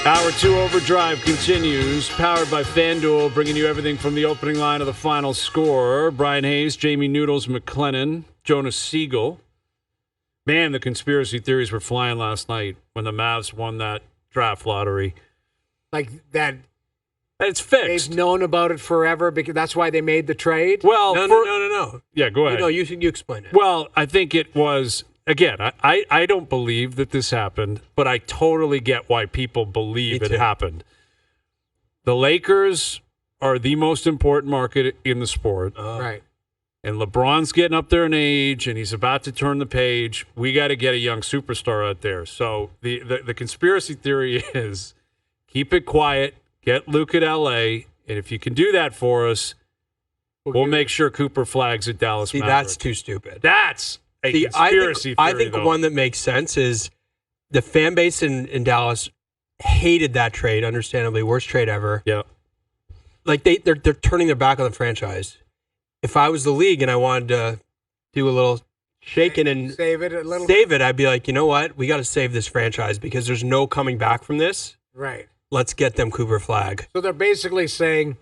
Hour 2 Overdrive continues, powered by FanDuel, bringing you everything from the opening line of the final score. Bryan Hayes, Jamie Noodles, McLennan, Jonas Siegel. Man, the conspiracy theories were flying last night when the Mavs won that draft lottery. Like that. It's fixed. They've known about it forever because that's why they made the trade. Well, No. Yeah, go ahead. No, you explain it. Well, I think it was, again, I don't believe that this happened, but I totally get why people believe it happened. The Lakers are the most important market in the sport. Right. And LeBron's getting up there in age, and he's about to turn the page. We got to get a young superstar out there. So the conspiracy theory is keep it quiet, get Luke at L.A., and if you can do that for us, we'll make sure Cooper flags at Dallas Mavericks. That's too stupid. That's a conspiracy theory, I think though. one that makes sense is the fan base in Dallas hated that trade, understandably. Worst trade ever. Yeah. Like, they're turning their back on the franchise. If I was the league and I wanted to do a little shaking and save it a little save it, I'd be like, you know what? We got to save this franchise because there's no coming back from this. Right. Let's get them Cooper flag. So they're basically saying,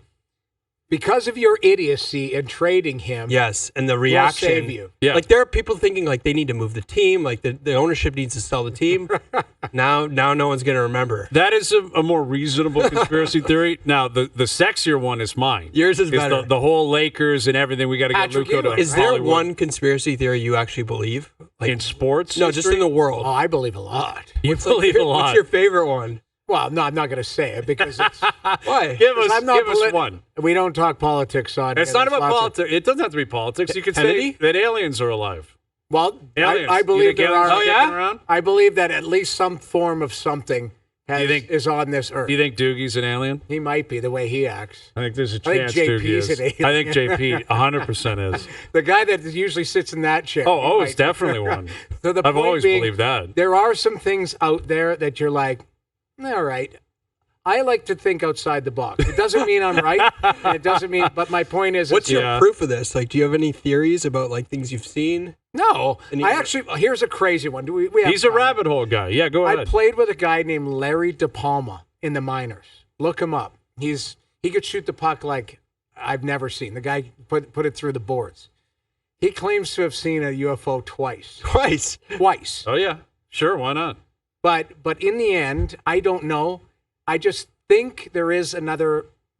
because of your idiocy in trading him, yes, and the reaction. we'll save you. Yeah. Like, there are people thinking like they need to move the team, like the ownership needs to sell the team. now no one's going to remember. That is a more reasonable conspiracy theory. Now, the sexier one is mine. Yours is better. The whole Lakers and everything. We got to get Patrick Luka to Ewing. Is there Hollywood. one conspiracy theory you actually believe? Like, in sports? no, just in the world. Oh, I believe a lot. You believe a lot. What's your favorite one? Well, no, I'm not going to say it because it's, Why? Give us, I'm not give us one. we don't talk politics on. It's and not there's about lots of- politics. It doesn't have to be politics. You could say Kennedy? that aliens are alive. Well, Aliens. I You believe think there aliens are. are kicking around? I believe that at least some form of something is on this earth. Do you think Doogie's an alien? He might be the way he acts. I think there's a I think chance JP's Doogie is. an alien. I think JP 100% is. The guy that usually sits in that chair. Oh, he it's might- definitely one. So the I've point always being, believed that. There are some things out there that you're like, all right. I like to think outside the box. It doesn't mean I'm right. And it doesn't mean. But my point is, What's it's- your proof of this? Like, do you have any theories about like things you've seen? No, Any- I actually. Here's a crazy one. Do we have He's a time? rabbit hole guy. Yeah, go I ahead. played with a guy named Larry DePalma in the minors. Look him up. He could shoot the puck like I've never seen. The guy put it through the boards. He claims to have seen a UFO twice. Twice. Oh, yeah. Sure, why not? But in the end, I don't know. I just think there is something.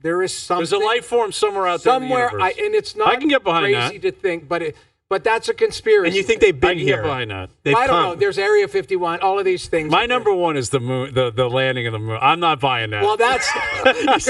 There's a life form somewhere out there somewhere, in the universe. and it's not I can get behind crazy that. to think, but that's a conspiracy. And you think they've I been can here? get behind that. They've I don't come. know. There's Area 51. All of these things. My number one is the moon, the landing of the moon. I'm not buying that. Well, that's There's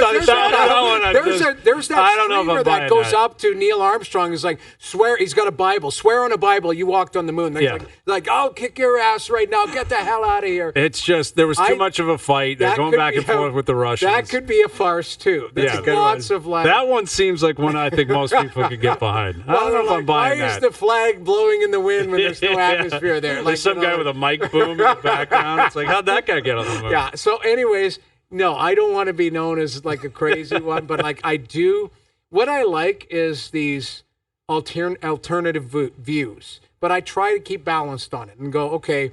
there's that I don't know if streamer I'm that buying goes that. up to Neil Armstrong. Is like swear he's got a Bible. Swear on a Bible you walked on the moon. They're Yeah. like I'll kick your ass right now. Get the hell out of here. It's just there was too much of a fight. They're That going could back be and forth with the Russians. That could be a farce too. There's Yeah. Good lots of like. That one seems like one I think most people could get behind. I don't know if I'm buying why that. is the flag blowing in the wind when there's no Yeah. atmosphere there? There's some guy with a mic boom in the background. It's like, how'd that guy get on the moon? Yeah. So, anyways, no, I don't want to be known as like a crazy one, but like I do. What I like is these alternative views, but I try to keep balanced on it and go, okay,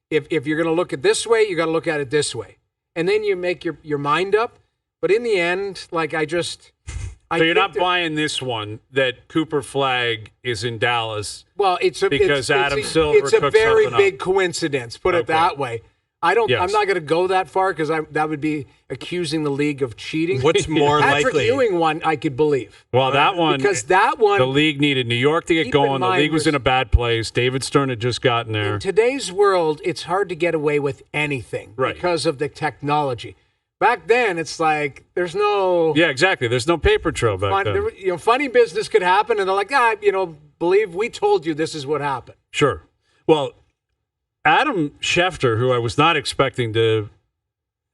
if you're going to look at this way, you got to look at it this way, and then you make your mind up. But in the end, like So you're not buying this one that Cooper Flag is in Dallas. Well, because Adam Silver It's a cooked very something up. big coincidence. Put it Okay. that way. I'm Yes. not going to go that far because that would be accusing the league of cheating. What's more Patrick likely? Ewing one I could believe. Well, that one, Because that one, the league needed New York to get Keep in going. The mind league was was- in a bad place. David Stern had just gotten there. in today's world, it's hard to get away with anything Right. because of the technology. Back then, it's like there's no Yeah, exactly. There's no paper trail back then. funny business could happen, and they're like, believe we told you this is what happened. Sure. Well, Adam Schefter, who I was not expecting to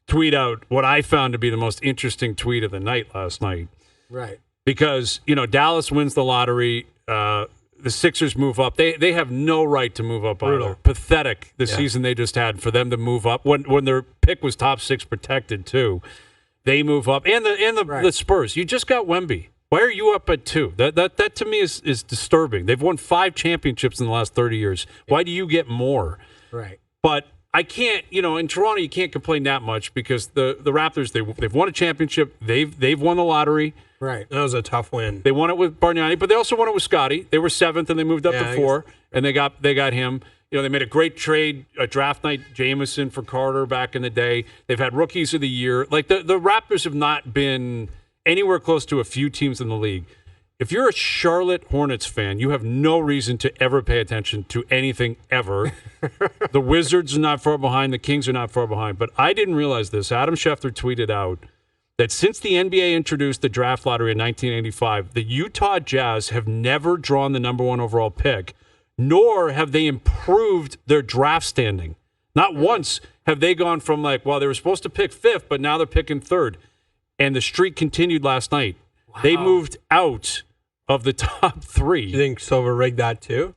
tweet out what I found to be the most interesting tweet of the night last night, Right. because, Dallas wins the lottery. The Sixers move up. They have no right to move up either. Pathetic the season they just had for them to move up when their pick was top 6 protected too. They move up, and the Spurs. You just got Wemby. Why are you up at 2? That to me is disturbing. They've won 5 championships in the last 30 years. Why do you get more? Right. But I can't, in Toronto, you can't complain that much because the Raptors, they've won a championship. They've won the lottery. Right. That was a tough win. They won it with Bargnani, but they also won it with Scotty. They were 7th and they moved up to 4, and they got him. They made a great trade, a draft night, Jameson for Carter back in the day. They've had rookies of the year. Like the Raptors have not been anywhere close to a few teams in the league. If you're a Charlotte Hornets fan, you have no reason to ever pay attention to anything ever. The Wizards are not far behind. The Kings are not far behind. But I didn't realize this. Adam Schefter tweeted out that since the NBA introduced the draft lottery in 1985, the Utah Jazz have never drawn the number 1 overall pick, nor have they improved their draft standing. Not once have they gone from they were supposed to pick 5th, but now they're picking 3rd. And the streak continued last night. Wow. They moved out of the top 3. You think Silver rigged that too?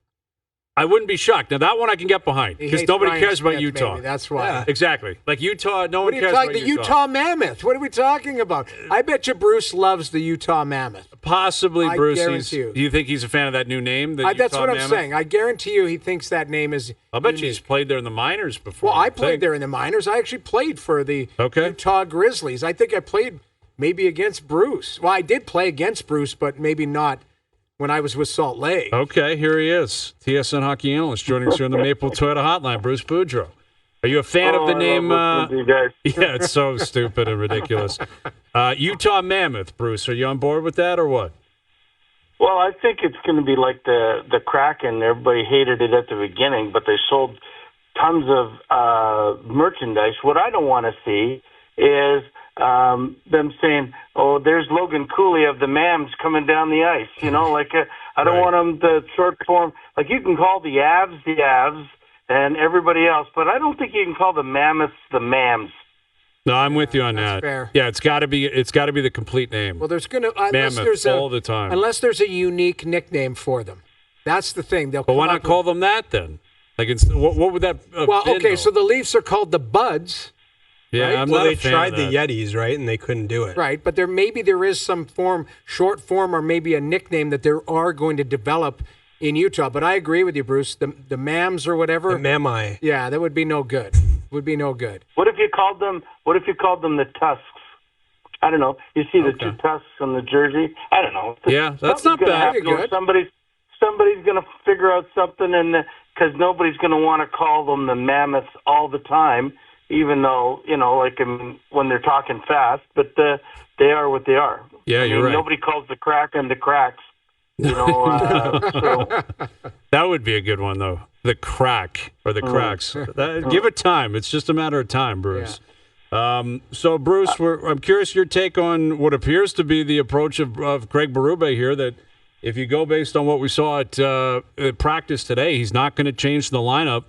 I wouldn't be shocked. Now, that one I can get behind because nobody cares about Utah. Maybe. That's why. Yeah. Exactly. Like Utah, no one cares about the Utah Mammoth. What are we talking about? I bet you Bruce loves the Utah Mammoth. Possibly, Bruce. Guarantee you. Do you think he's a fan of that new name? That's what I'm saying. I guarantee you he thinks that name is I bet unique. you he's played there in the minors before. Well, I played there in the minors. I actually played for the Utah Grizzlies. I think I played maybe against Bruce. Well, I did play against Bruce, but maybe not when I was with Salt Lake. Okay, here he is, TSN Hockey analyst, joining us here on the Maple Toyota Hotline, Bruce Boudreau. Are you a fan of the name? You guys. Yeah, it's so stupid and ridiculous. Utah Mammoth, Bruce. Are you on board with that or what? Well, I think it's going to be like the Kraken. Everybody hated it at the beginning, but they sold tons of merchandise. What I don't want to see is them saying, "Oh, there's Logan Cooley of the Mams coming down the ice." I don't want them to short form. Like you can call the Avs, and everybody else, but I don't think you can call the Mammoths the Mams. No, I'm with you on That's that. fair. Yeah, it's got to be the complete name. Well, there's Mammoth all the time. Unless there's a unique nickname for them. That's the thing. But why not call them that then? Like, what would that? So the Leafs are called the Buds. Yeah, right? I'm not they a fan tried of the that. Yetis, right, and they couldn't do it. Right, but maybe there is some short form, or maybe a nickname that they are going to develop in Utah. But I agree with you, Bruce. The Mams or whatever. The Mamai. Yeah, that would be no good. Would be no good. What if you called them the Tusks? I don't know. You see the two tusks on the jersey? I don't know. Yeah, that's not bad. Good. Somebody's going to figure out something, and because nobody's going to want to call them the Mammoths all the time, even though when they're talking fast. But they are what they are. Yeah, you're right. Nobody calls the Kraken the Cracks. So. That would be a good one, though. The Crack or the Cracks. Give it time. It's just a matter of time, Bruce. Yeah. So, Bruce, I'm curious your take on what appears to be the approach of Craig Berube here, that if you go based on what we saw at practice today, he's not going to change the lineup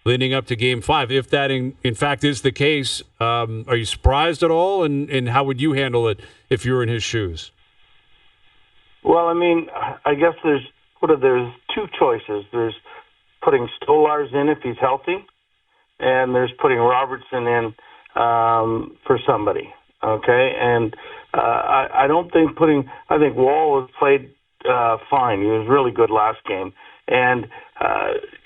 leading up to Game 5. If that, in fact, is the case, are you surprised at all, and how would you handle it if you were in his shoes? Well, I mean, I guess there's two choices. There's putting Stolars in if he's healthy, and there's putting Robertson in for somebody. Okay, and I don't think I think Wall has played fine. He was really good last game, and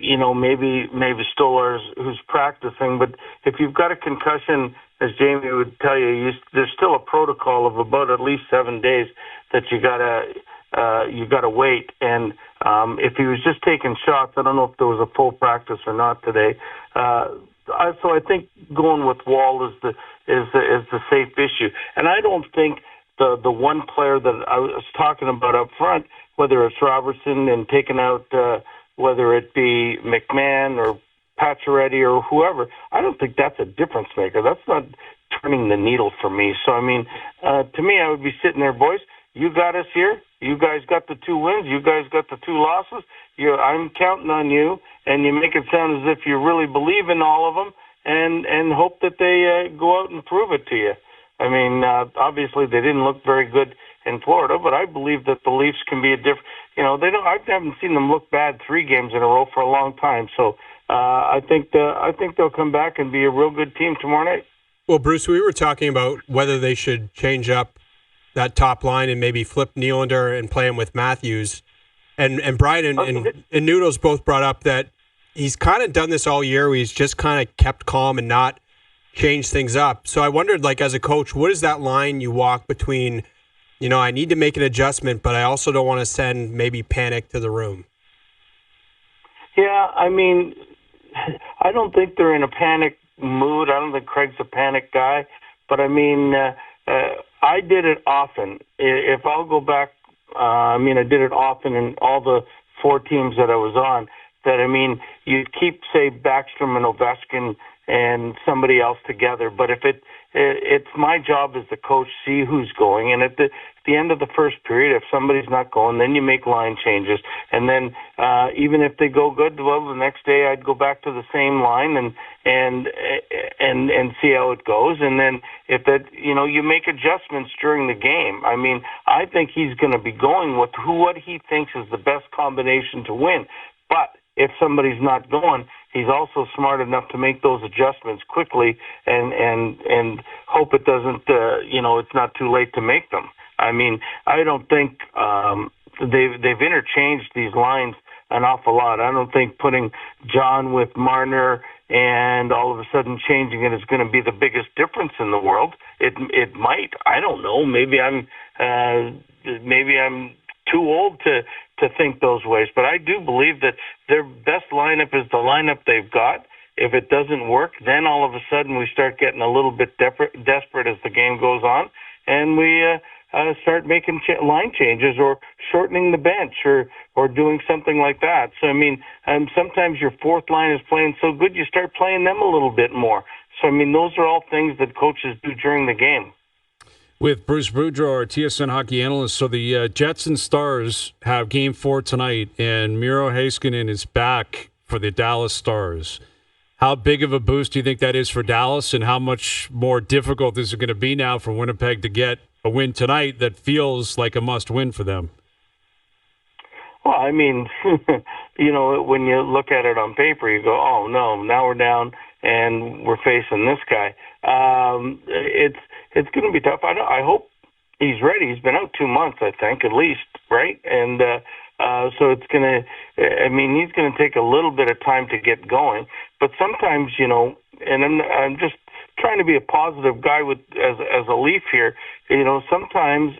maybe Stolars who's practicing. But if you've got a concussion, as Jamie would tell you, there's still a protocol of about at least 7 days that you gotta wait. And if he was just taking shots, I don't know if there was a full practice or not today. So I think going with Wall is the safe issue. And I don't think the one player that I was talking about up front, whether it's Robertson and taking out whether it be McMahon or Pacioretty or whoever, I don't think that's a difference maker. That's not turning the needle for me. So, I mean, to me, I would be sitting there, boys, you got us here. You guys got the 2 wins. You guys got the 2 losses. I'm counting on you, and you make it sound as if you really believe in all of them and hope that they go out and prove it to you. I mean, obviously they didn't look very good in Florida, but I believe that the Leafs can be a different. I haven't seen them look bad 3 games in a row for a long time. So I think they'll come back and be a real good team tomorrow night. Well, Bruce, we were talking about whether they should change up that top line and maybe flip Nylander and play him with Matthews. And Bryan and Noodles both brought up that he's kind of done this all year where he's just kind of kept calm and not changed things up. So I wondered, like, as a coach, what is that line you walk between, I need to make an adjustment, but I also don't want to send maybe panic to the room? Yeah, I mean, I don't think they're in a panic mood. I don't think Craig's a panic guy. But, I mean, I did it often. If I'll go back, I did it often in all the 4 teams that I was on, that, you'd keep, say, Backstrom and Ovechkin and somebody else together. But if it's my job as the coach, see who's going. And at the end of the first period, if somebody's not going, then you make line changes. And then even if they go good, well, the next day I'd go back to the same line and see how it goes. And then if that, you make adjustments during the game. I think he's going to be going with what he thinks is the best combination to win. But if somebody's not going, he's also smart enough to make those adjustments quickly and hope it doesn't, it's not too late to make them. I don't think they've interchanged these lines an awful lot. I don't think putting John with Marner and all of a sudden changing it is going to be the biggest difference in the world. It might. I don't know. Maybe I'm too old to think those ways, but I do believe that their best lineup is the lineup they've got. If it doesn't work, then all of a sudden we start getting a little bit desperate as the game goes on, and we start making line changes or shortening the bench or doing something like that. So, sometimes your fourth line is playing so good, you start playing them a little bit more. So, those are all things that coaches do during the game. With Bruce Boudreau, our TSN Hockey analyst. So the Jets and Stars have Game 4 tonight, and Miro Heiskanen is back for the Dallas Stars. How big of a boost do you think that is for Dallas, and how much more difficult is it going to be now for Winnipeg to get a win tonight that feels like a must-win for them? Well, when you look at it on paper, you go, oh, no, now we're down and we're facing this guy. It's going to be tough. I hope he's ready. He's been out 2 months, I think, at least, right? And so it's going to, he's going to take a little bit of time to get going. But sometimes, and I'm just trying to be a positive guy as a Leaf here, sometimes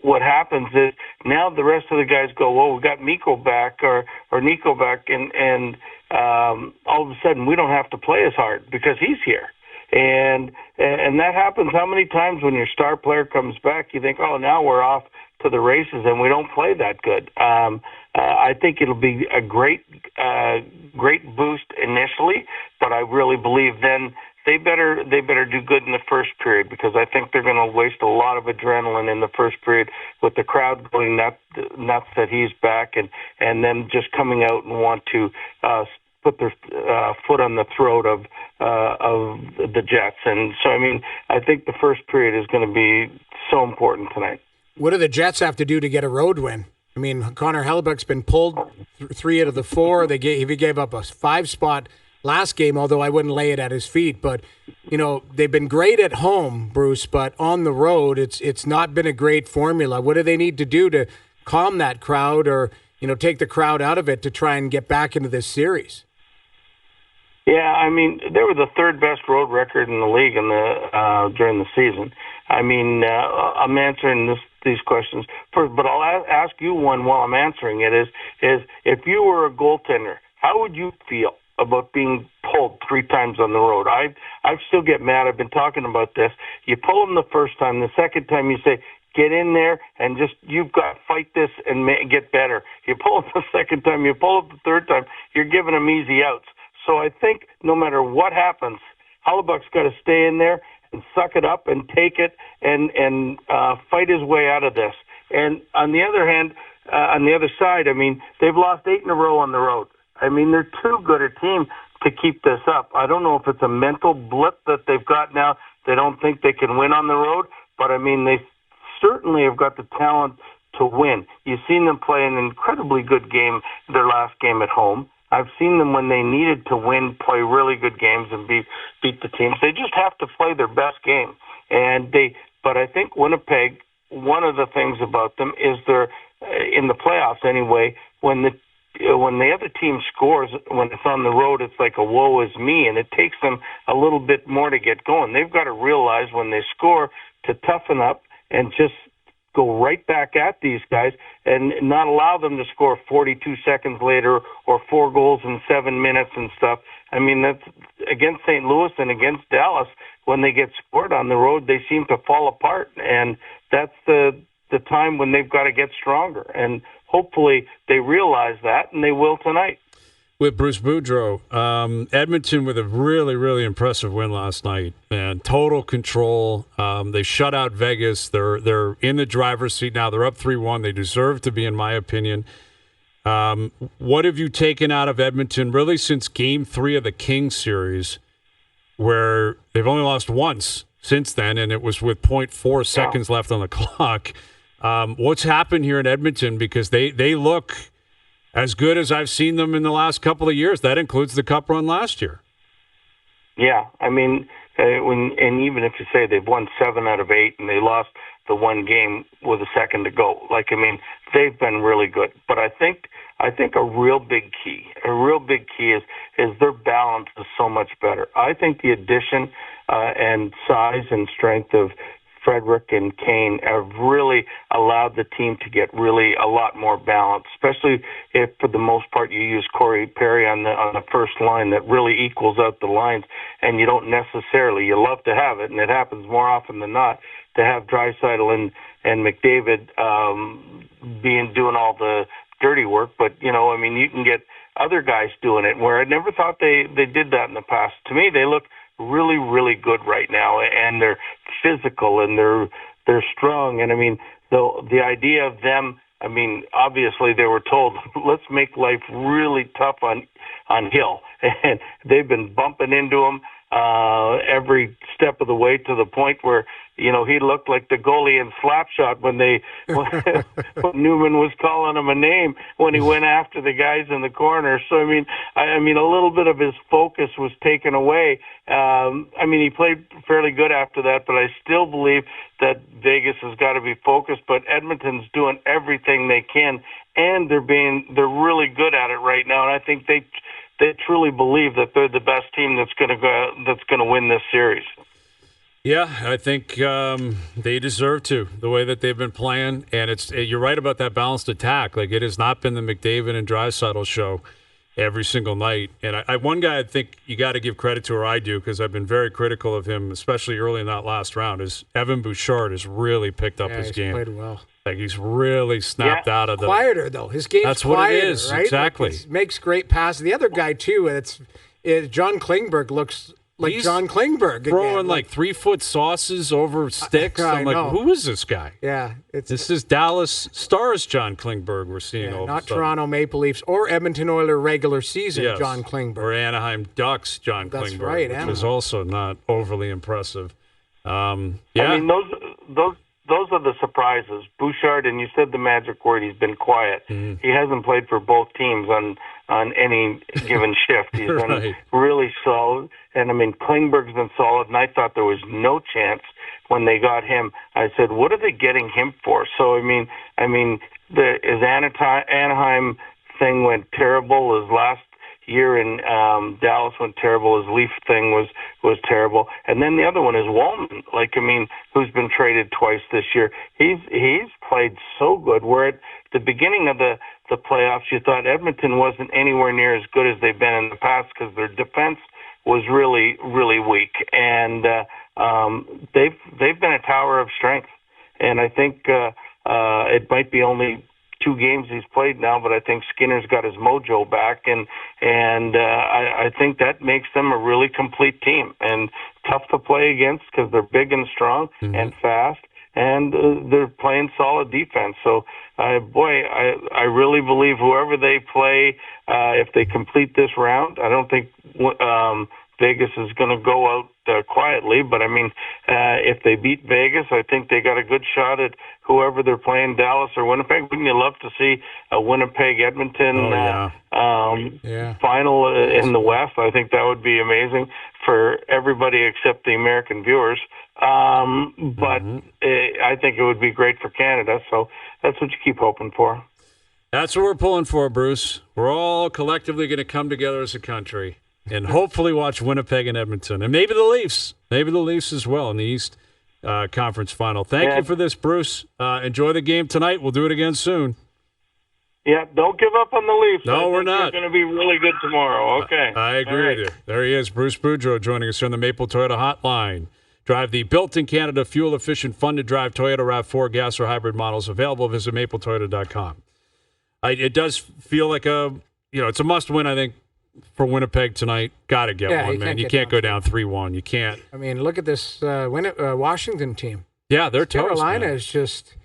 what happens is now the rest of the guys go, well, we got Mikko back or Nico back, and all of a sudden we don't have to play as hard because he's here. And that happens how many times when your star player comes back, you think, oh, now we're off to the races and we don't play that good. I think it'll be a great boost initially, but I really believe then they better do good in the first period, because I think they're going to waste a lot of adrenaline in the first period with the crowd going nuts that he's back, and them just coming out and want to put their foot on the throat of the Jets. And so, I think the first period is going to be so important tonight. What do the Jets have to do to get a road win? Connor Hellebuck's been pulled 3 out of the 4. He gave up a 5-spot last game, although I wouldn't lay it at his feet. But, they've been great at home, Bruce, but on the road, it's not been a great formula. What do they need to do to calm that crowd or, take the crowd out of it to try and get back into this series? Yeah, they were the 3rd best road record in the league during the season. I'm answering these questions first, but I'll ask you one while I'm answering it. Is if you were a goaltender, how would you feel about being pulled 3 times on the road? I still get mad. I've been talking about this. You pull them the first time. The second time you say, get in there and you've got to fight this and get better. You pull them the second time. You pull them the third time. You're giving them easy outs. So I think no matter what happens, Hellebuck's got to stay in there and suck it up and take it and fight his way out of this. And on the other hand, on the other side, they've lost 8 in a row on the road. They're too good a team to keep this up. I don't know if it's a mental blip that they've got now. They don't think they can win on the road, but they certainly have got the talent to win. You've seen them play an incredibly good game, their last game at home. I've seen them when they needed to win, play really good games and beat the teams. They just have to play their best game. But I think Winnipeg, one of the things about them is they're in the playoffs anyway. When when the other team scores, when it's on the road, it's like a woe is me, and it takes them a little bit more to get going. They've got to realize when they score to toughen up and just go right back at these guys and not allow them to score 42 seconds later or 4 goals in 7 minutes and stuff. I mean, that's against St. Louis and against Dallas. When they get scored on the road, they seem to fall apart, and that's the time when they've got to get stronger. And hopefully they realize that, and they will tonight. With Bruce Boudreau, Edmonton with a really, really impressive win last night, and total control. They shut out Vegas. They're in the driver's seat now. They're up 3-1. They deserve to be, in my opinion. What have you taken out of Edmonton really since Game 3 of the Kings series, where they've only lost once since then, and it was with 0.4 seconds left on the clock? What's happened here in Edmonton? Because they look as good as I've seen them in the last couple of years. That includes the Cup run last year. Yeah, I mean, and even if you say they've won 7 out of 8 and they lost the one game with a second to go, like, I mean, they've been really good. But I think a real big key is their balance is so much better. I think the addition and size and strength of Frederick and Kane have really allowed the team to get really a lot more balance, especially if for the most part you use Corey Perry on the first line that really equals out the lines, and you don't necessarily, you love to have it, and it happens more often than not, to have Draisaitl and McDavid doing all the dirty work. But, you know, I mean, you can get other guys doing it, where I never thought they did that in the past. To me, they look really, really good right now, and they're physical and they're strong. And I mean, the idea of them, I mean, obviously they were told, let's make life really tough on Hill, and they've been bumping into him every step of the way, to the point where, you know, he looked like the goalie in Slapshot when Newman was calling him a name when he went after the guys in the corner. So I mean, a little bit of his focus was taken away. I mean, he played fairly good after that, but I still believe that Vegas has got to be focused. But Edmonton's doing everything they can, and they're really good at it right now. And I think they truly believe that they're the best team that's going to win this series. Yeah, I think they deserve to, the way that they've been playing. And you're right about that balanced attack. Like, it has not been the McDavid and Draisaitl show every single night. And one guy I think you got to give credit to, or I do, because I've been very critical of him, especially early in that last round, is Evan Bouchard has really picked up his game. Played well. Like, he's really snapped out of the quieter though. His game's that's quieter, what it is, right? exactly. Like, makes great passes. The other guy too, is John Klingberg looks like he's John Klingberg throwing again. like 3-foot sauces over sticks. I'm like, know. who is this guy? Yeah, this is Dallas Stars John Klingberg we're seeing. All not of a sudden. Toronto Maple Leafs or Edmonton Oilers regular season John Klingberg, or Anaheim Ducks John That's Klingberg, right, which Anaheim. is also not overly impressive. I mean, those are the surprises. Bouchard, and you said the magic word, he's been quiet. Mm-hmm. He hasn't played for both teams on any given shift. He's been really solid. And I mean, Klingberg's been solid, and I thought there was no chance when they got him. I said, what are they getting him for? So his Anaheim thing went terrible. His last year in Dallas went terrible. His Leaf thing was terrible. And then the other one is Wallman, who's been traded twice this year. He's played so good, where at the beginning of the playoffs you thought Edmonton wasn't anywhere near as good as they've been in the past, because their defense was really, really weak. And they've been a tower of strength. And I think it might be only 2 games he's played now, but I think Skinner's got his mojo back, and I think that makes them a really complete team, and tough to play against because they're big and strong and fast, and they're playing solid defense. So, I really believe whoever they play, if they complete this round, I don't think Vegas is going to go out quietly, but if they beat Vegas, I think they got a good shot at whoever they're playing, Dallas or Winnipeg. Wouldn't you love to see a Winnipeg-Edmonton final in the West? I think that would be amazing for everybody except the American viewers. But I think it would be great for Canada, so that's what you keep hoping for. That's what we're pulling for, Bruce. We're all collectively going to come together as a country and hopefully watch Winnipeg and Edmonton, and maybe the Leafs as well in the East Conference Final. Thank you for this, Bruce. Enjoy the game tonight. We'll do it again soon. Yeah, don't give up on the Leafs. No, we're not. They're going to be really good tomorrow. Okay. I agree with you. There he is, Bruce Boudreau, joining us here on the Maple Toyota Hotline. Drive the built-in Canada fuel-efficient, fun-to-drive Toyota RAV4 gas or hybrid models available. Visit mapletoyota.com. It does feel like it's a must-win, I think, for Winnipeg tonight. Got to get one, man. You can't go down 3-1. You can't. I mean, look at this Washington team. Yeah, they're toast. Carolina man. is just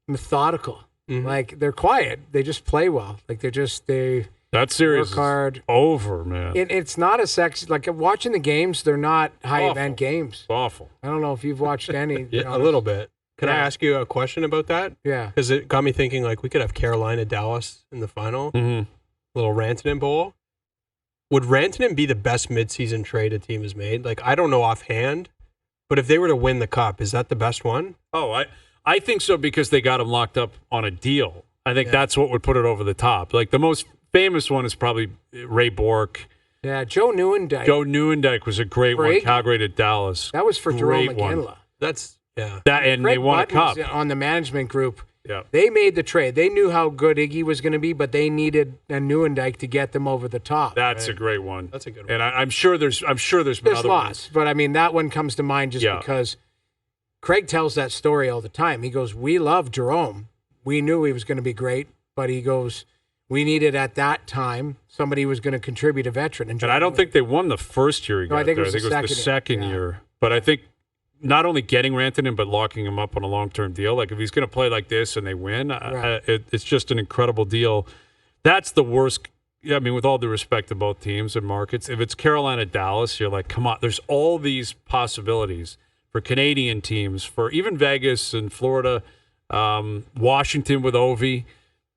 methodical. Mm-hmm. Like, they're quiet. They just play well. Like, that series work hard. Is over, man. It's not a sexy. Like, watching the games, they're not high-event games. It's awful. I don't know if you've watched any. Yeah, a little bit. Can I ask you a question about that? Yeah. Because it got me thinking, like, we could have Carolina, Dallas in the final. Mm-hmm. Little Rantanen Bowl. Would Rantanen be the best midseason trade a team has made? Like, I don't know offhand, but if they were to win the cup, is that the best one? Oh, I think so because they got him locked up on a deal. I think that's what would put it over the top. Like, the most famous one is probably Ray Bork. Yeah, Joe Nieuwendyk. Joe Nieuwendyk was a great one. Calgary to Dallas. That was for Jerome Great one. McGinley. That's, yeah. And they won a cup. On the management group. Yeah. They made the trade. They knew how good Iggy was going to be, but they needed a Nieuwendyk to get them over the top. That's a great one. That's a good one. And I'm sure there's been There's other lots, ones. but I mean that one comes to mind just because Craig tells that story all the time. He goes, "We love Jerome. We knew he was going to be great, but he goes, we needed at that time somebody who was going to contribute, a veteran." And I don't think they won the first year he got I think there. it was the second yeah. year. But I think not only getting Rantanen, but locking him up on a long-term deal. Like, if he's going to play like this and they win, it's just an incredible deal. That's the worst. I mean, with all due respect to both teams and markets, if it's Carolina, Dallas, you're like, come on. There's all these possibilities for Canadian teams, for even Vegas and Florida, Washington with Ovi.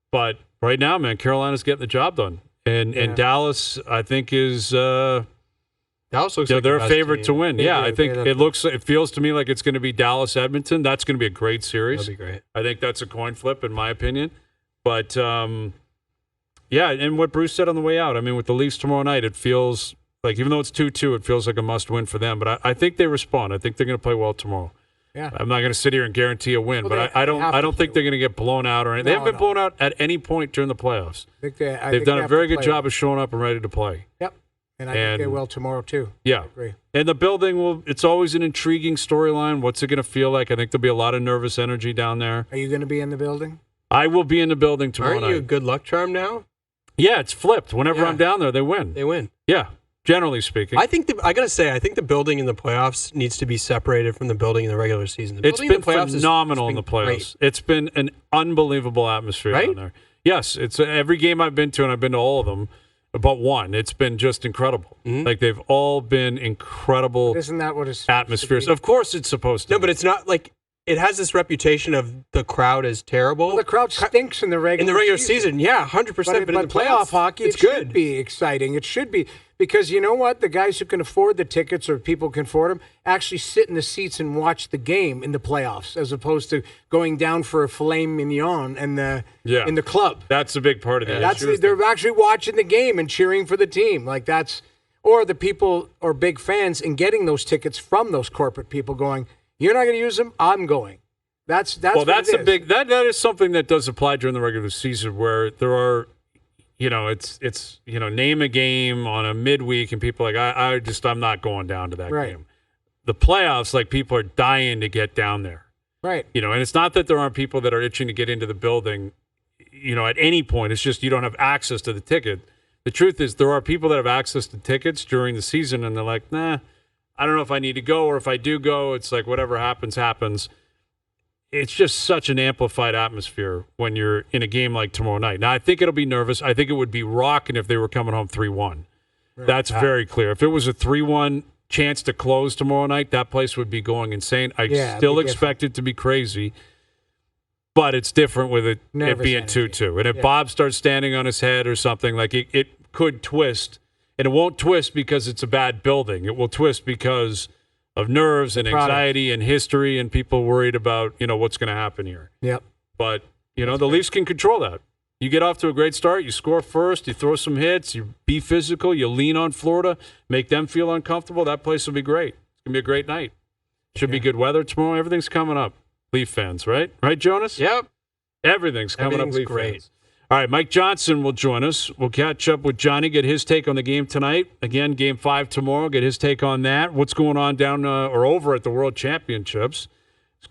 But right now, man, Carolina's getting the job done. And Dallas, I think, is Dallas looks like they're the a best favorite team. to win. Yeah, I think it feels to me like it's going to be Dallas Edmonton. That's going to be a great series. That'd be great. I think that's a coin flip in my opinion. But yeah, and what Bruce said on the way out, I mean, with the Leafs tomorrow night, it feels like, even though it's 2-2, it feels like a must win for them. But I think they respond. I think they're going to play well tomorrow. Yeah. I'm not going to sit here and guarantee a win, Well, but I don't think they're going to get blown out or anything. They haven't been blown out at any point during the playoffs. They've done a very good job of showing up and ready to play. Yep. And I think they will tomorrow, too. Yeah. I agree. And the building it's always an intriguing storyline. What's it going to feel like? I think there'll be a lot of nervous energy down there. Are you going to be in the building? I will be in the building tomorrow Aren't night. you a good luck charm now? Yeah, it's flipped. Whenever I'm down there, they win. They win. Yeah, generally speaking. I gotta say, I think the building in the playoffs needs to be separated from the building in the regular season. It's been phenomenal in the playoffs. Great. It's been an unbelievable atmosphere down there. Yes, it's every game I've been to, and I've been to all of them, but one. It's been just incredible. Mm-hmm. Like, they've all been incredible. But isn't that what it's atmospheres? Of course, it's supposed to. No, but it's not like. It has this reputation of the crowd is terrible. Well, the crowd stinks in the regular season. Yeah, 100%. But in the playoff hockey, it's it good. should be exciting. It should be, because you know what? The guys who can afford the tickets, or people can afford them, actually sit in the seats and watch the game in the playoffs, as opposed to going down for a filet mignon in the club. That's a big part of it. They're actually watching the game and cheering for the team. Like, that's, or the people are big fans and getting those tickets from those corporate people going, "You're not going to use them. I'm going." That's a big that is something that does apply during the regular season, where there are, it's name a game on a midweek and people are like, I'm not going down to that game. The playoffs, like, people are dying to get down there. Right. And it's not that there aren't people that are itching to get into the building, at any point. It's just you don't have access to the ticket. The truth is, there are people that have access to tickets during the season, and they're like, nah, I don't know if I need to go, or if I do go, it's like whatever happens, happens. It's just such an amplified atmosphere when you're in a game like tomorrow night. Now, I think it'll be nervous. I think it would be rocking if they were coming home 3-1. Right. That's very clear. If it was a 3-1 chance to close tomorrow night, that place would be going insane. I still expect it to be crazy, but it's different with it being 2-2. And if Bob starts standing on his head or something, like, it could twist. And it won't twist because it's a bad building. It will twist because of nerves and anxiety and history and people worried about, what's going to happen here. Yep. But, the Leafs can control that. You get off to a great start, you score first, you throw some hits, you be physical, you lean on Florida, make them feel uncomfortable. That place will be great. It's going to be a great night. Should be good weather tomorrow. Everything's coming up. Leaf fans, right? Right, Jonas? Yep. Everything's coming up, Leaf great. fans. All right, Mike Johnson will join us. We'll catch up with Johnny, get his take on the game tonight. Again, Game 5 tomorrow, get his take on that. What's going on down or over at the World Championships?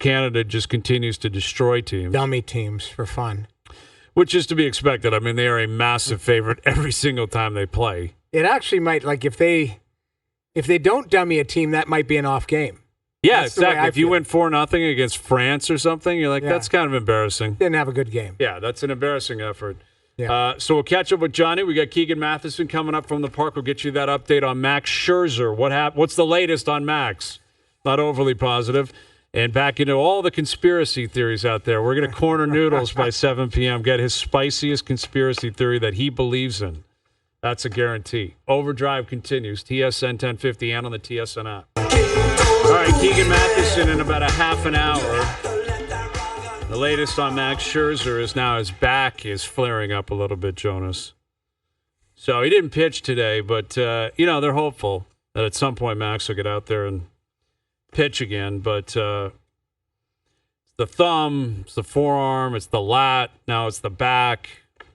Canada just continues to destroy teams. Dummy teams for fun. Which is to be expected. I mean, they are a massive favorite every single time they play. It actually might, like, if they don't dummy a team, that might be an off game. Yeah, That's the way exactly. I If you feel. win 4-0 against France or something, you're like, that's kind of embarrassing. Didn't have a good game. Yeah, that's an embarrassing effort. Yeah. So we'll catch up with Johnny. We got Keegan Matheson coming up from the park. We'll get you that update on Max Scherzer. What's the latest on Max? Not overly positive. And back into all the conspiracy theories out there. We're going to corner Noodles by 7 p.m., get his spiciest conspiracy theory that he believes in. That's a guarantee. Overdrive continues. TSN 1050 and on the TSN app. All right, Keegan Matheson in about a half an hour. The latest on Max Scherzer is now his back is flaring up a little bit, Jonas. So he didn't pitch today, but, they're hopeful that at some point Max will get out there and pitch again. But the thumb, it's the forearm, it's the lat, now it's the back.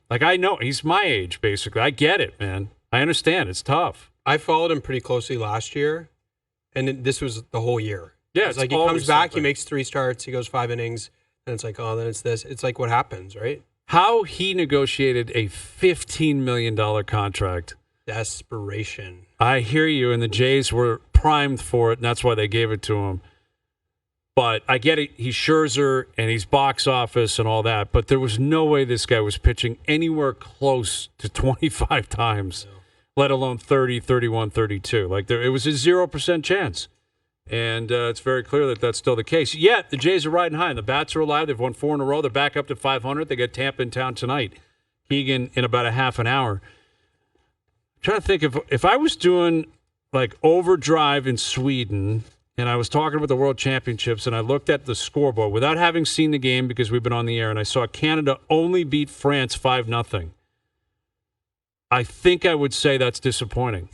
Like, I know, he's my age, basically. I get it, man. I understand. It's tough. I followed him pretty closely last year, and this was the whole year. Yeah, it's like he comes back, he makes 3 starts, he goes 5 innings, and it's like, oh, then it's this. It's like what happens, right? How he negotiated a $15 million contract. Desperation. I hear you, and the Jays were primed for it, and that's why they gave it to him. But I get it. He's Scherzer, and he's box office and all that, but there was no way this guy was pitching anywhere close to 25 times, let alone 30, 31, 32. Like, it was a 0% chance. And it's very clear that that's still the case. Yet, the Jays are riding high, and the bats are alive. They've won 4 in a row. They're back up to 500. They got Tampa in town tonight. Keegan in about a half an hour. I'm trying to think if I was doing like OverDrive in Sweden and I was talking about the World Championships and I looked at the scoreboard without having seen the game because we've been on the air and I saw Canada only beat France 5-0. I think I would say that's disappointing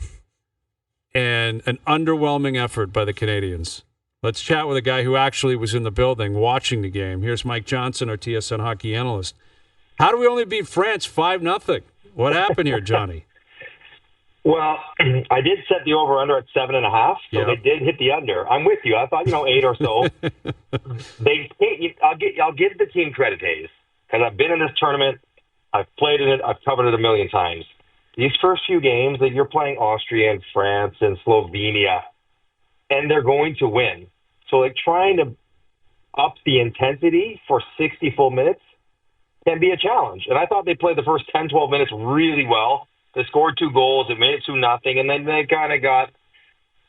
and an underwhelming effort by the Canadians. Let's chat with a guy who actually was in the building watching the game. Here's Mike Johnson, our TSN Hockey analyst. How do we only beat France 5-0? What happened here, Johnny? Well, I did set the over-under at 7.5, so they did hit the under. I'm with you. I thought 8 or so. I'll give the team credit, Hayes, because I've been in this tournament. I've played in it. I've covered it a million times. These first few games that you're playing Austria and France and Slovenia, and they're going to win. So trying to up the intensity for 60 full minutes can be a challenge. And I thought they played the first 10, 12 minutes really well. They scored 2 goals. It made it 2-0. And then they kind of got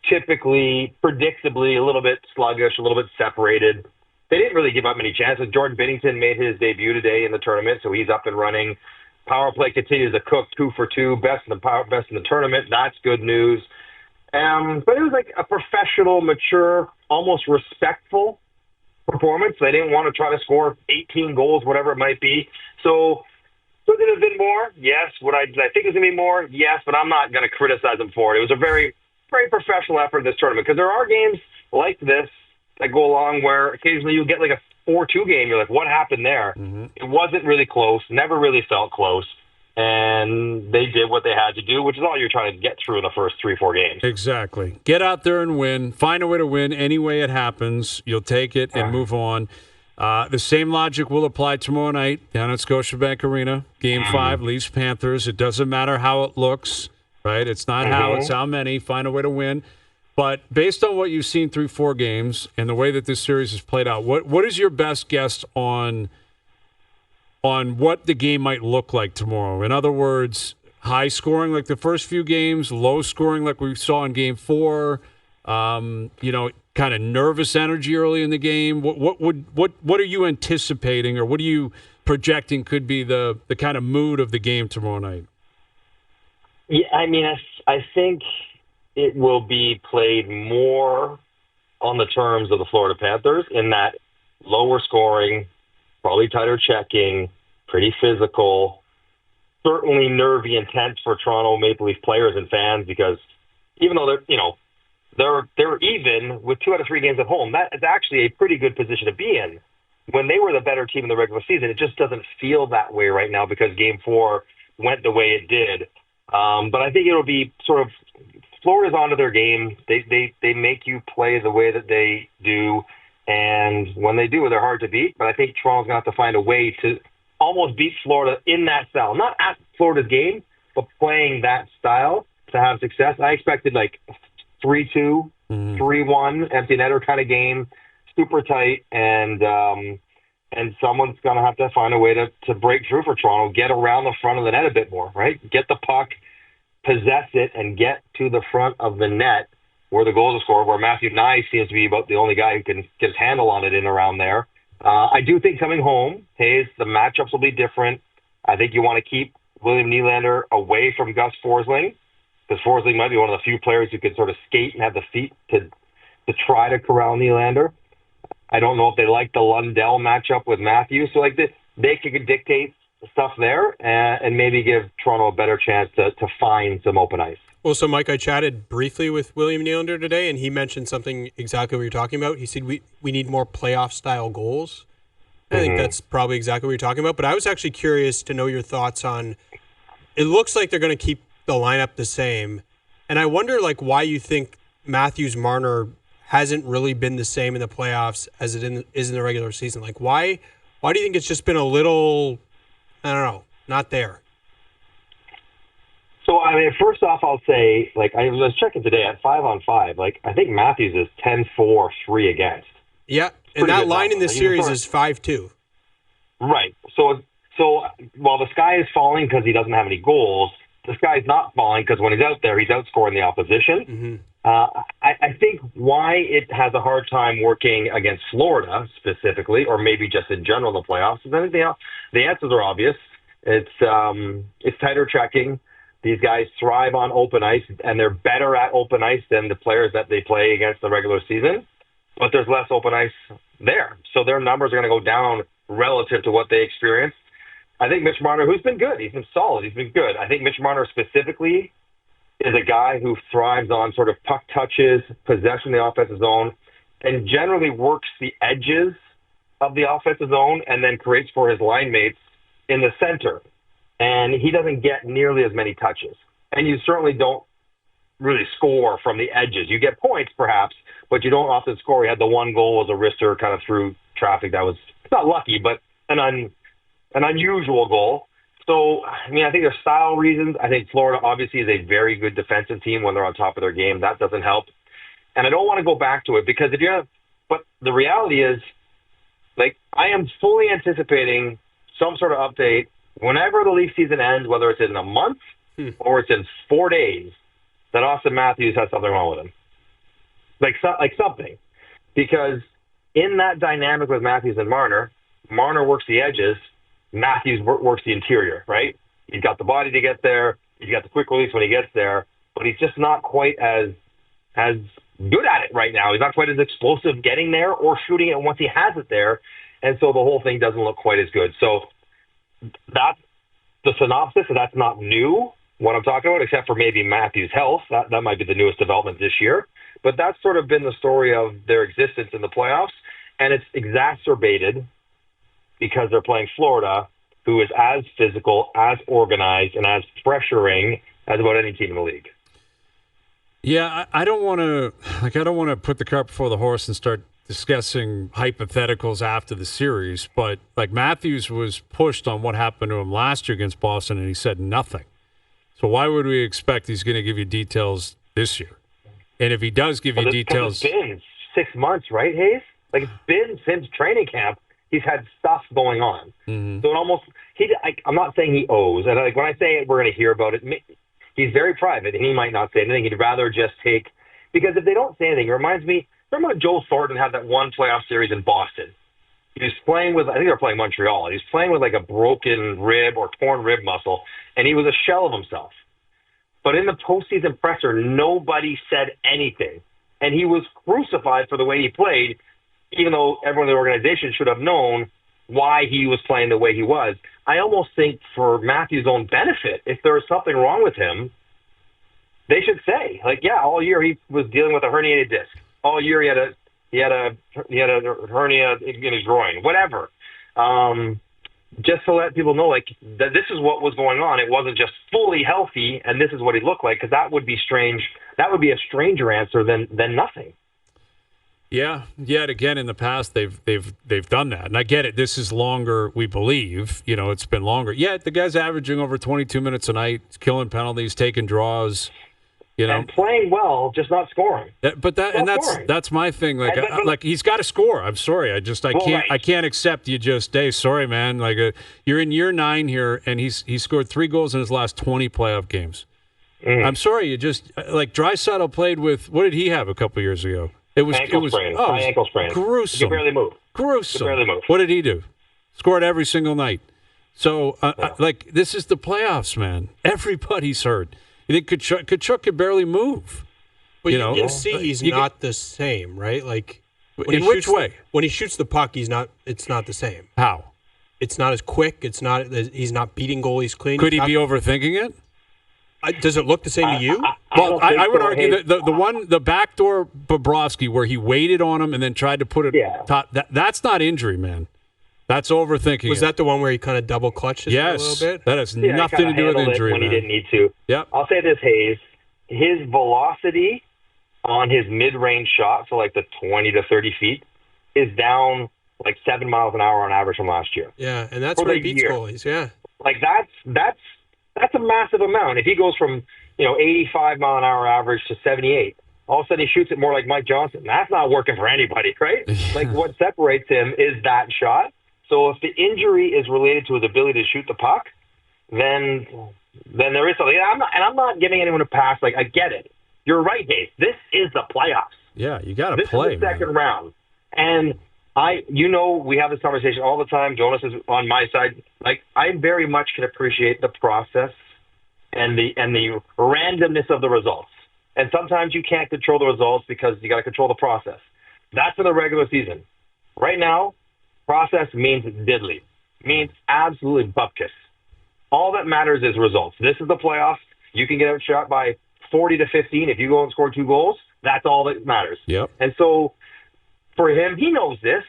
typically, predictably, a little bit sluggish, a little bit separated. They didn't really give up many chances. Jordan Binnington made his debut today in the tournament, so he's up and running. Power play continues to cook 2 for 2, best in the tournament. That's good news. But it was like a professional, mature, almost respectful performance. They didn't want to try to score 18 goals, whatever it might be. So could it have been more? Yes. Would I think it's going to be more? Yes, but I'm not going to criticize them for it. It was a very, very professional effort in this tournament because there are games like this that go along where occasionally you get like a 4-2 game. You're like, what happened there? Mm-hmm. It wasn't really close, never really felt close. And they did what they had to do, which is all you're trying to get through in the first 3-4 games. Exactly. Get out there and win. Find a way to win any way it happens. You'll take it and move on. The same logic will apply tomorrow night down at Scotiabank Arena. Game 5, Leafs-Panthers. It doesn't matter how it looks, right? It's not how, it's how many. Find a way to win. But based on what you've seen through 4 games and the way that this series has played out, what is your best guess on what the game might look like tomorrow? In other words, high scoring like the first few games, low scoring like we saw in Game 4, kind of nervous energy early in the game. What are you anticipating, or what are you projecting could be the kind of mood of the game tomorrow night? Yeah, I mean, I think it will be played more on the terms of the Florida Panthers in that lower scoring, probably tighter checking, pretty physical, certainly nervy and tense for Toronto Maple Leaf players and fans, because even though they're even with 2 out of 3 games at home, that is actually a pretty good position to be in. When they were the better team in the regular season, it just doesn't feel that way right now because Game 4 went the way it did. But I think it'll be sort of Florida's onto their game. They make you play the way that they do, and when they do, they're hard to beat. But I think Toronto's going to have to find a way to almost beat Florida in that style. Not at Florida's game, but playing that style to have success. I expected like 3-2, 3-1, empty netter kind of game, super tight, and someone's going to have to find a way to break through for Toronto, get around the front of the net a bit more, right? Get the puck, possess it, and get to the front of the net where the goals are scored, where Matthew Nye seems to be about the only guy who can get his handle on it in around there. I do think coming home, Hayes, the matchups will be different. I think you want to keep William Nylander away from Gus Forsling, because Forsling might be one of the few players who could sort of skate and have the feet to try to corral Nylander. I don't know if they like the Lundell matchup with Matthews. So they could dictate stuff there and maybe give Toronto a better chance to find some open ice. Well, so Mike, I chatted briefly with William Nylander today, and he mentioned something exactly what you're talking about. He said we need more playoff-style goals. I think that's probably exactly what you're talking about. But I was actually curious to know your thoughts on, it looks like they're going to keep the lineup the same. And I wonder why you think Matthews Marner hasn't really been the same in the playoffs as it is in the regular season. Why do you think it's just been a little, I don't know, not there? So, I mean, first off, I'll say, I was checking today at 5-on-5. I think Matthews is 10-4-3 against. Yeah, and that line in this series is 5-2. Right. So while the sky is falling because he doesn't have any goals, the sky's not falling because when he's out there, he's outscoring the opposition. I think why it has a hard time working against Florida specifically, or maybe just in general in the playoffs, is anything else. The answers are obvious. It's tighter checking. These guys thrive on open ice, and they're better at open ice than the players that they play against the regular season. But there's less open ice there, so their numbers are going to go down relative to what they experienced. I think Mitch Marner, who's been good, he's been solid, he's been good. I think Mitch Marner specifically is a guy who thrives on sort of puck touches, possession of the offensive zone, and generally works the edges of the offensive zone and then creates for his line mates in the center. And he doesn't get nearly as many touches. And you certainly don't really score from the edges. You get points, perhaps, but you don't often score. He had the one goal as a wrister kind of through traffic that was not lucky, but an unusual goal. So, I mean, I think there's style reasons. I think Florida obviously is a very good defensive team when they're on top of their game. That doesn't help. And I don't want to go back to it because but the reality is, I am fully anticipating some sort of update whenever the Leaf season ends, whether it's in a month or it's in 4 days, that Auston Matthews has something wrong with him. Like something. Because in that dynamic with Matthews and Marner works the edges, Matthews works the interior, right? He's got the body to get there. He's got the quick release when he gets there, but he's just not quite as good at it right now. He's not quite as explosive getting there or shooting it once he has it there. And so the whole thing doesn't look quite as good. So that's the synopsis, and that's not new, what I'm talking about, except for maybe Matthews' health. That might be the newest development this year. But that's sort of been the story of their existence in the playoffs, and it's exacerbated because they're playing Florida, who is as physical, as organized, and as pressuring as about any team in the league. Yeah, I don't want to put the cart before the horse and start discussing hypotheticals after the series, but Matthews was pushed on what happened to him last year against Boston, and he said nothing. So why would we expect he's going to give you details this year? And if he does give you details, it's been 6 months, right, Hayes? It's been since training camp. He's had stuff going on. So it almost I'm not saying he owes, and when I say we're going to hear about it, he's very private, and he might not say anything. He'd rather just take, because if they don't say anything, it reminds me. Remember when Joe Thornton had that one playoff series in Boston? He was playing with, I think they were playing Montreal. He was playing with a broken rib or torn rib muscle, and he was a shell of himself. But in the postseason presser, nobody said anything. And he was crucified for the way he played, even though everyone in the organization should have known why he was playing the way he was. I almost think for Matthews' own benefit, if there was something wrong with him, they should say, like, yeah, all year he was dealing with a herniated disc. All year he had a hernia in his groin, whatever. Just to let people know, like, that this is what was going on. It wasn't just fully healthy, and this is what he looked like, because that would be strange. That would be a stranger answer than nothing. Yeah. Yet again, in the past, they've done that, and I get it. This is longer, we believe. It's been longer. Yeah, the guy's averaging over 22 minutes a night, killing penalties, taking draws. And playing well, just not scoring. That's my thing. Like he's got to score. I'm sorry, I can't accept you just. Hey, sorry, man. You're in year 9 here, and he scored 3 goals in his last 20 playoff games. I'm sorry, you just Draisaitl played with. What did he have a couple years ago? It was ankle sprain. Gruesome. He could barely move. Gruesome. He could barely move. What did he do? Scored every single night. So this is the playoffs, man. Everybody's hurt. You think Kachuk could barely move? But you can see he's not the same, right? Like, in which way? When he shoots the puck, it's not the same. How? It's not as quick. He's not beating goalies clean. Could he be overthinking it? Does it look the same to you? I would argue that the backdoor Bobrovsky where he waited on him and then tried to put it top, that's not injury, man. That's overthinking. Was that the one where he kind of double clutched it a little bit? That has nothing to do with injury, when man. He didn't need to. Yep. I'll say this, Hayes. His velocity on his mid-range shot, so like the 20 to 30 feet, is down like 7 miles an hour on average from last year. Yeah, and that's where he beats goalies. Yeah, like that's a massive amount. If he goes from 85 mile an hour average to 78, all of a sudden he shoots it more like Mike Johnson. That's not working for anybody, right? Like what separates him is that shot. So if the injury is related to his ability to shoot the puck, then there is something. I'm not giving anyone a pass. Like, I get it. You're right, Hayes. This is the playoffs. Yeah, you got to play. This is the second round. And we have this conversation all the time. Jonas is on my side. Like, I very much can appreciate the process and the randomness of the results. And sometimes you can't control the results because you got to control the process. That's in the regular season. Right now, process means diddly, means absolutely bupkis. All that matters is results. This is the playoffs. You can get outshot by 40 to 15 if you go and score 2 goals. That's all that matters. Yep. And so for him, he knows this.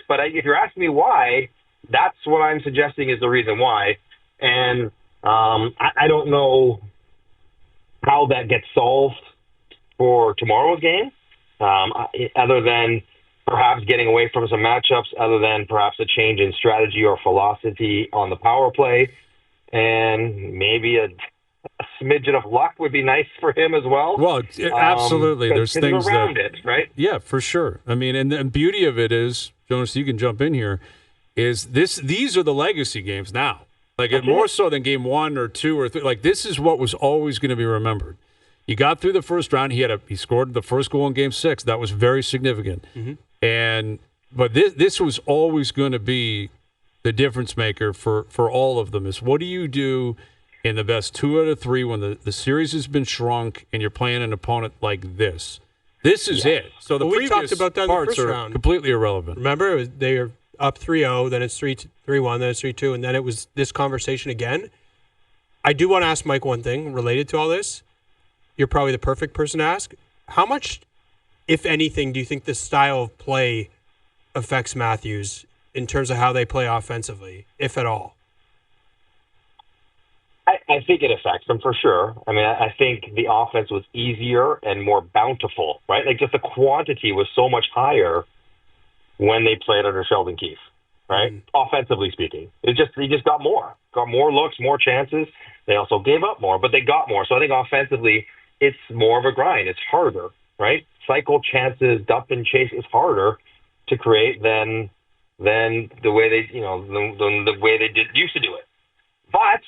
But if you're asking me why, that's what I'm suggesting is the reason why. And I don't know how that gets solved for tomorrow's game, other than perhaps getting away from some matchups, other than perhaps a change in strategy or philosophy on the power play, and maybe a smidgen of luck would be nice for him as well. Well, absolutely. There's things around it, right? Yeah, for sure. I mean, and the beauty of it is, Jonas, you can jump in here, is these are the legacy games now. Like, more so than game 1 or 2 or 3. Like, this is what was always going to be remembered. You got through the first round. He scored the first goal in game 6. That was very significant. Mm-hmm. But this was always going to be the difference maker for all of them. Is what do you do in the best 2 out of 3 when the series has been shrunk and you're playing an opponent like this? This is it. So the previous talked about that in the parts first are round. completely irrelevant. Remember, they are up 3-0, then it's 3-1, then it's 3-2, and then it was this conversation again. I do want to ask Mike one thing related to all this. You're probably the perfect person to ask. How much, if anything, do you think the style of play affects Matthews in terms of how they play offensively, if at all? I think it affects them for sure. I mean, I think the offense was easier and more bountiful, right? Like, just the quantity was so much higher when they played under Sheldon Keefe, right? Offensively speaking, they just got more looks, more chances. They also gave up more, but they got more. So I think offensively, it's more of a grind. It's harder, right? Cycle chances, dump and chase is harder to create than the way they, the way they used to do it. But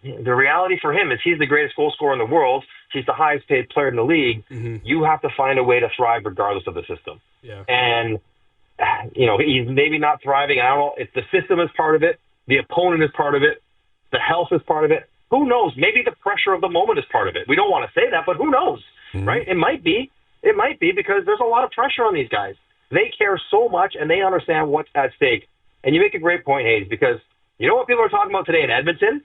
the reality for him is he's the greatest goal scorer in the world. He's the highest paid player in the league. Mm-hmm. You have to find a way to thrive regardless of the system. Yeah. And, he's maybe not thriving. I don't know if the system is part of it. The opponent is part of it. The health is part of it. Who knows? Maybe the pressure of the moment is part of it. We don't want to say that, but who knows, right? It might be. It might be because there's a lot of pressure on these guys. They care so much, and they understand what's at stake. And you make a great point, Hayes, because you know what people are talking about today in Edmonton?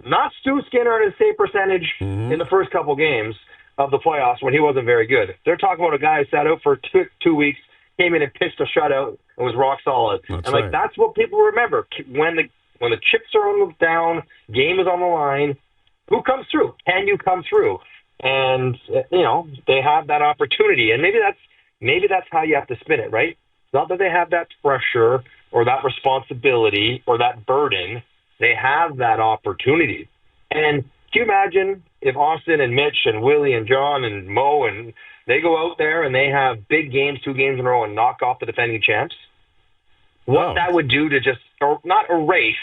Not Stu Skinner and his save percentage in the first couple games of the playoffs when he wasn't very good. They're talking about a guy who sat out for two weeks, came in and pitched a shutout, and was rock solid. That's what people remember. When the chips are down, game is on the line, who comes through? Can you come through? And, they have that opportunity. And maybe that's how you have to spin it, right? It's not that they have that pressure or that responsibility or that burden. They have that opportunity. And can you imagine if Auston and Mitch and Willie and John and Mo and they go out there and they have big games, 2 games in a row, and knock off the defending champs? What that would do to just, not erase,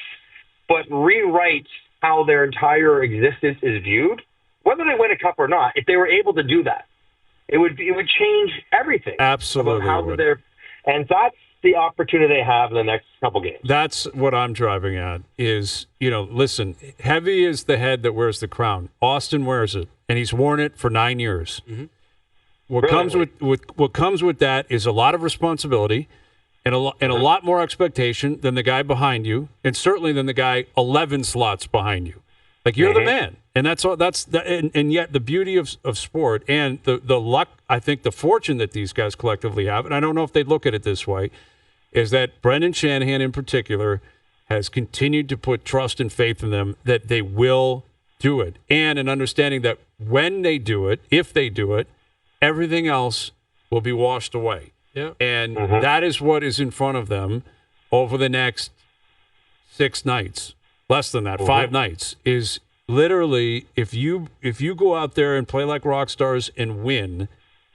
but rewrite how their entire existence is viewed, whether they win a cup or not. If they were able to do that, it would change everything. Absolutely. And that's the opportunity they have in the next couple games. That's what I'm driving at is, listen, heavy is the head that wears the crown. Auston wears it, and he's worn it for 9 years. Mm-hmm. What comes with that is a lot of responsibility and a lot more expectation than the guy behind you, and certainly than the guy 11 slots behind you. Like, you're the man. And and yet the beauty of sport and the luck, I think the fortune that these guys collectively have, and I don't know if they look at it this way, is that Brendan Shanahan in particular has continued to put trust and faith in them that they will do it. And an understanding that when they do it, if they do it, everything else will be washed away. Yeah. And that is what is in front of them over the next 6 nights. Less than that, 5 nights, is literally if you go out there and play like rock stars and win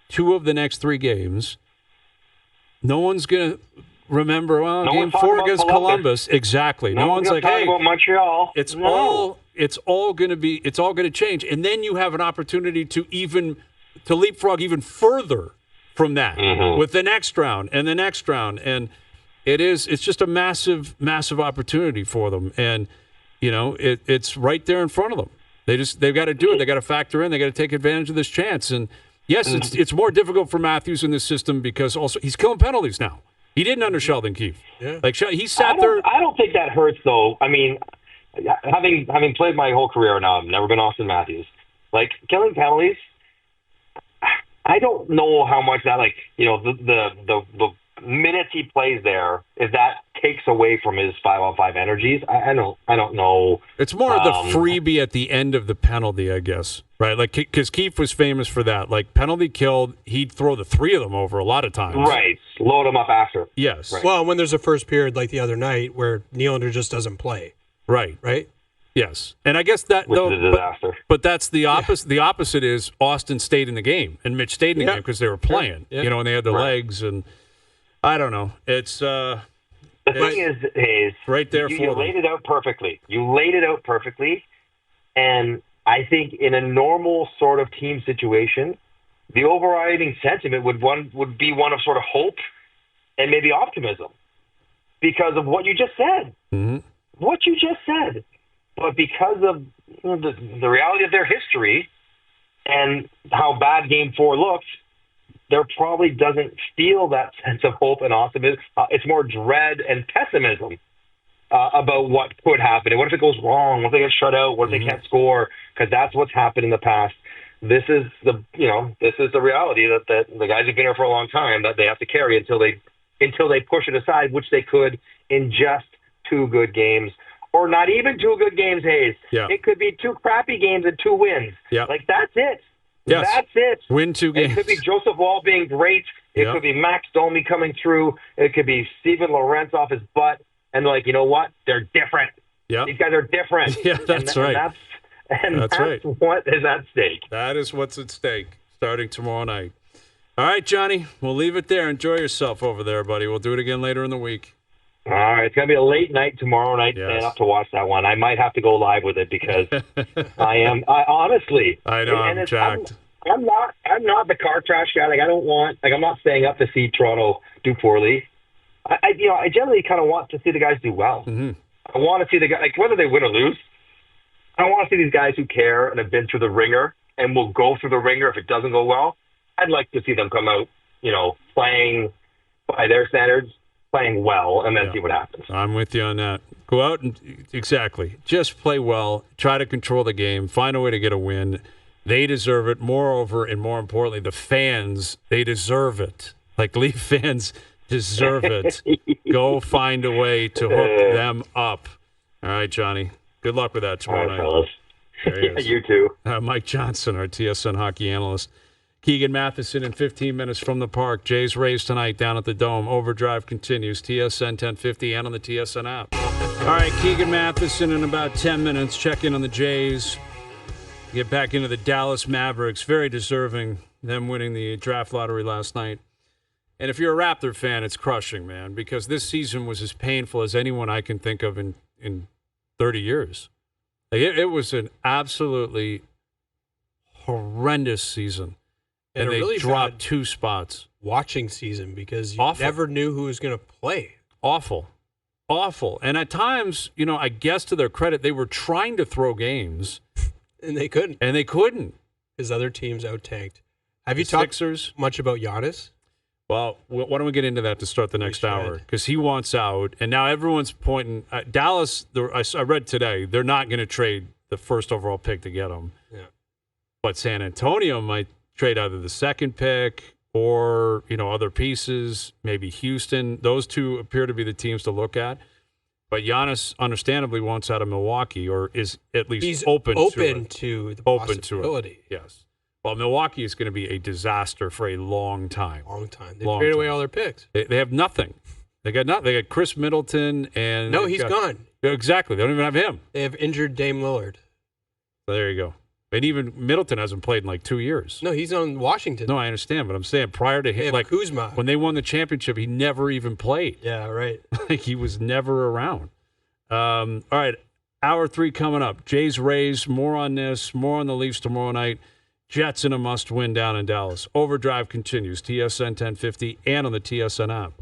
2 of the next 3 games, no one's going to remember, game 4 against Columbus. Exactly. No one's like, hey, about Montreal. It's all going to change. And then you have an opportunity to leapfrog even further from that with the next round and the next round. And it's just a massive, massive opportunity for them. And it's right there in front of them. They've got to do it. They got to factor in. They got to take advantage of this chance. And yes, it's more difficult for Matthews in this system because also he's killing penalties now. He didn't under Sheldon Keefe. Yeah. Like he sat there. I don't think that hurts though. I mean, having played my whole career now, I've never been Auston Matthews. Like killing penalties, I don't know how much that the minutes he plays there, if that takes away from his 5-on-5 energies, I don't know. It's more of the freebie at the end of the penalty, I guess, right? Like, because Keefe was famous for that. Like, penalty killed, he'd throw the 3 of them over a lot of times. Right. Load them up after. Yes. Right. Well, when there's a first period like the other night where Nylander just doesn't play. Right. Right? Yes. And I guess that, which is a disaster. But that's the opposite. The opposite is Auston stayed in the game, and Mitch stayed in the game because they were playing, and they had their legs, and I don't know. It's the thing is, Hayes, right there you laid it out perfectly. And I think in a normal sort of team situation, the overriding sentiment would be one of sort of hope and maybe optimism because of what you just said. Mm-hmm. What you just said. But because of the reality of their history and how bad Game 4 looked, there probably doesn't feel that sense of hope and optimism. It's more dread and pessimism about what could happen. And what if it goes wrong? What if they get shut out? What if they can't score? Because that's what's happened in the past. This is the reality that the guys who've been here for a long time that they have to carry until they push it aside, which they could in just 2 good games. Or not even 2 good games, Hayes. Yeah. It could be 2 crappy games and 2 wins. Yeah. Like, that's it. Yes. That's it. Win 2 games. It could be Joseph Wall being great. It could be Max Domi coming through. It could be Steven Lorentz off his butt. And they're like, you know what? They're different. Yeah. These guys are different. Yeah, that's right. That's right. What is at stake. That is what's at stake starting tomorrow night. All right, Johnny, we'll leave it there. Enjoy yourself over there, buddy. We'll do it again later in the week. All right, it's going to be a late night tomorrow night. Staying up to watch that one. I might have to go live with it because I honestly. I know, I'm jacked. I'm not the car trash guy. Like, I'm not staying up to see Toronto do poorly. I generally kind of want to see the guys do well. Mm-hmm. I want to see the guys, like, whether they win or lose. I want to see these guys who care and have been through the ringer and will go through the ringer if it doesn't go well. I'd like to see them come out, playing by their standards, playing well, and then see what happens. I'm with you on that. Go out and exactly just play well, try to control the game, find a way to get a win. They deserve it. Moreover, and more importantly, the fans, they deserve it. Like Leaf fans deserve it. Go find a way to hook them up. All right, Johnny. Good luck with that tomorrow night. Fellas. There he is. You too. Mike Johnson, our TSN hockey analyst. Keegan Matheson in 15 minutes from the park. Jays Rays tonight down at the Dome. Overdrive continues. TSN 1050 and on the TSN app. All right, Keegan Matheson in about 10 minutes. Check in on the Jays. Get back into the Dallas Mavericks. Very deserving, them winning the draft lottery last night. And if you're a Raptor fan, it's crushing, man, because this season was as painful as anyone I can think of in 30 years. Like it was an absolutely horrendous season. And they really dropped 2 spots. Watching season because you never knew who was going to play. Awful. And at times, I guess to their credit, they were trying to throw games. And they couldn't. Because other teams out-tanked. Have you talked much about Giannis? Well, why don't we get into that to start the next hour? Because he wants out. And now everyone's pointing. Dallas, I read today, they're not going to trade the first overall pick to get him. Yeah. But San Antonio might trade either the second pick or, other pieces, maybe Houston. Those two appear to be the teams to look at. But Giannis understandably wants out of Milwaukee, or is at least open to the possibility. Yes. Well, Milwaukee is going to be a disaster for a long time. They traded away all their picks. They have nothing. They got nothing. They got Chris Middleton and he's gone. Exactly. They don't even have him. They have injured Dame Lillard. So there you go. And even Middleton hasn't played in like 2 years. No, he's on Washington. No, I understand, but I'm saying prior to him, like Kuzma, when they won the championship, he never even played. Yeah, right. Like he was never around. All right, hour 3 coming up. Jays Rays. More on this. More on the Leafs tomorrow night. Jets in a must-win down in Dallas. Overdrive continues. TSN 1050 and on the TSN app.